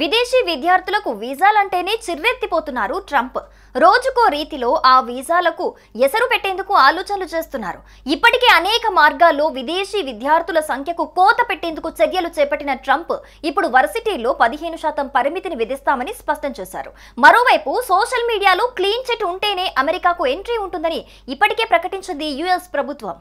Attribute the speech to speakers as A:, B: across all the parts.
A: విదేశీ విద్యార్థులకు వీసాలంటేనే చిర్రెత్తిపోతున్నారు ట్రంప్. రోజుకో రీతిలో ఆ వీసాలకు ఎసరు పెట్టేందుకు ఆలోచనలు చేస్తున్నారు. ఇప్పటికే అనేక మార్గాల్లో విదేశీ విద్యార్థుల సంఖ్యకు కోత పెట్టేందుకు చర్యలు చేపట్టిన ట్రంప్ ఇప్పుడు వర్సిటీల్లో 15% పరిమితిని విధిస్తామని స్పష్టం చేశారు. మరోవైపు సోషల్ మీడియాలో క్లీన్ చిట్ ఉంటేనే అమెరికాకు ఎంట్రీ ఉంటుందని ఇప్పటికే ప్రకటించింది యుఎస్ ప్రభుత్వం.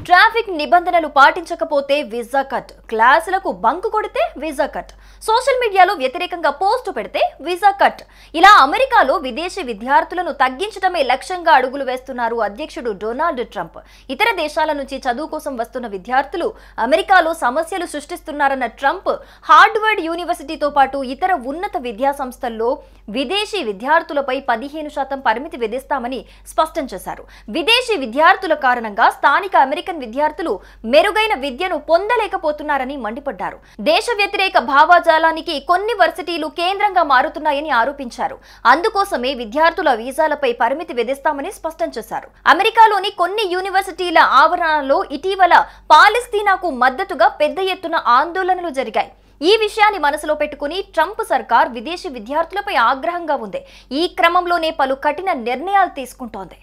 A: ట్రాఫిక్ నిబంధనలు పాటించకపోతే వీసా కట్, క్లాసులకు బంక్ కొడితే వీసా కట్, సోషల్ మీడియాలో వ్యతిరేకంగా పోస్టు పెడితే వీసా కట్. ఇలా అమెరికాలో విదేశీ విద్యార్థులను తగ్గించడమే లక్ష్యంగా అడుగులు వేస్తున్నారు అధ్యక్షుడు డొనాల్డ్ ట్రంప్. ఇతర దేశాల నుంచి చదువు కోసం వస్తున్న విద్యార్థులు అమెరికాలో సమస్యలు సృష్టిస్తున్నారన్న ట్రంప్ హార్వర్డ్ యూనివర్సిటీతో పాటు ఇతర ఉన్నత విద్యా సంస్థల్లో విదేశీ విద్యార్థులపై 15% పరిమితి విధిస్తామని స్పష్టం చేశారు. విదేశీ విద్యార్థుల కారణంగా స్థానిక అమెరికన్ విద్యార్థులు మెరుగైన విద్యను పొందలేకపోతున్నారని మండిపడ్డారు. దేశ వ్యతిరేక భావజాలానికి కొన్ని వర్సిటీలు కేంద్రంగా మారుతున్నాయని ఆరోపించారు. అందుకోసమే విద్యార్థుల వీసాలపై పరిమితి విధిస్తామని స్పష్టం చేశారు. అమెరికాలోని కొన్ని యూనివర్సిటీల ఆవరణలో ఇటీవల పాలస్తీనాకు మద్దతుగా పెద్ద ఎత్తున ఆందోళనలు జరిగాయి. ఈ విషయాన్ని మనసులో పెట్టుకుని ట్రంప్ సర్కార్ విదేశీ విద్యార్థులపై ఆగ్రహంగా ఉంది. ఈ క్రమంలోనే పలు కఠిన నిర్ణయాలు తీసుకుంటోంది.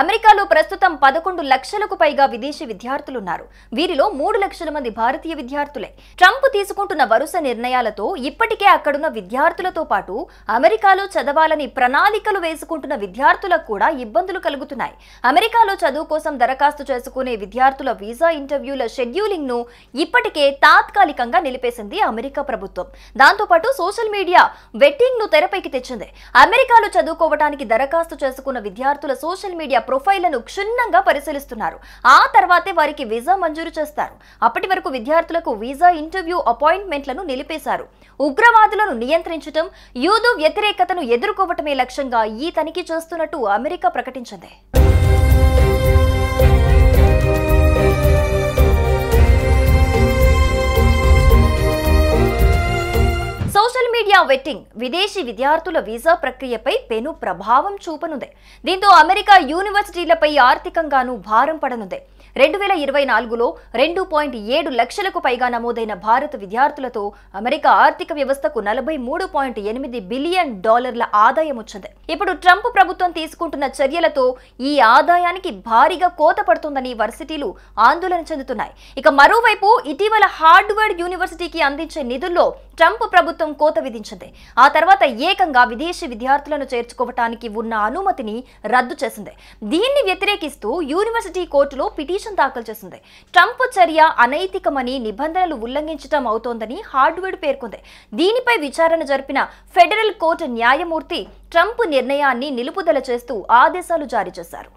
A: అమెరికాలో ప్రస్తుతం 11 లక్షలకు పైగా విదేశీ విద్యార్థులున్నారు. వీరిలో 3 లక్షల మంది భారతీయ విద్యార్థులే. ట్రంప్ తీసుకుంటున్న వరుస నిర్ణయాలతో ఇప్పటికే అక్కడున్న విద్యార్థులతో పాటు అమెరికాలో చదవాలని ప్రణాళికలు వేసుకుంటున్న విద్యార్థులకు కూడా ఇబ్బందులు కలుగుతున్నాయి. అమెరికాలో చదువు కోసం దరఖాస్తు చేసుకునే విద్యార్థుల వీసా ఇంటర్వ్యూల షెడ్యూలింగ్ ను ఇప్పటికే తాత్కాలికంగా నిలిపేసింది అమెరికా ప్రభుత్వం. దాంతోపాటు సోషల్ మీడియా వెట్టింగ్ ను తెరపైకి తెచ్చింది. అమెరికాలో చదువుకోవడానికి దరఖాస్తు చేసుకున్న విద్యార్థుల సోషల్ మీడియా ప్రొఫైళ్లను క్షుణ్ణంగా పరిశీలిస్తున్నారు. ఆ తర్వాతే వారికి వీసా మంజూరు చేస్తారు. అప్పటి వరకు విద్యార్థులకు వీసా ఇంటర్వ్యూ అపాయింట్మెంట్లను నిలిపేశారు. ఉగ్రవాదులను నియంత్రించడం, యూదు వ్యతిరేకతను ఎదుర్కోవటమే లక్ష్యంగా ఈ తనిఖీ చేస్తున్నట్టు అమెరికా ప్రకటించింది. సోషల్ మీడియా వెట్టింగ్ విదేశీ విద్యార్థుల వీసా ప్రక్రియపై పెను ప్రభావం చూపనుంది. దీంతో అమెరికా యూనివర్సిటీలపై ఆర్థికంగానూ భారం పడనుంది. 2024లో 2.7 లక్షలకు పైగా నమోదైన భారత విద్యార్థులతో అమెరికా ఆర్థిక వ్యవస్థకు $43.8 బిలియన్ ఆదాయం వచ్చింది. ఇప్పుడు ట్రంప్ ప్రభుత్వం తీసుకుంటున్న చర్యలతో ఈ ఆదాయానికి భారీగా కోత పడుతుందని వర్సిటీలు ఆందోళన చెందుతున్నాయి. ఇక మరోవైపు ఇటీవల హార్వర్డ్ యూనివర్సిటీకి అందించే నిధుల్లో ట్రంప్ ప్రభుత్వం కోత విధించింది. ఆ తర్వాత ఏకంగా విదేశీ విద్యార్థులను చేర్చుకోవటానికి ఉన్న అనుమతిని రద్దు చేసింది. దీన్ని వ్యతిరేకిస్తూ యూనివర్సిటీ కోర్టులో పిటిషన్ దాఖలు చేసింది. ట్రంప్ చర్య అనైతికమని, నిబంధనలు ఉల్లంఘించడం అవుతోందని హార్వర్డ్ పేర్కొంది. దీనిపై విచారణ జరిపిన ఫెడరల్ కోర్టు న్యాయమూర్తి ట్రంప్ నిర్ణయాన్ని నిలుపుదల చేస్తూ ఆదేశాలు జారీ చేశారు.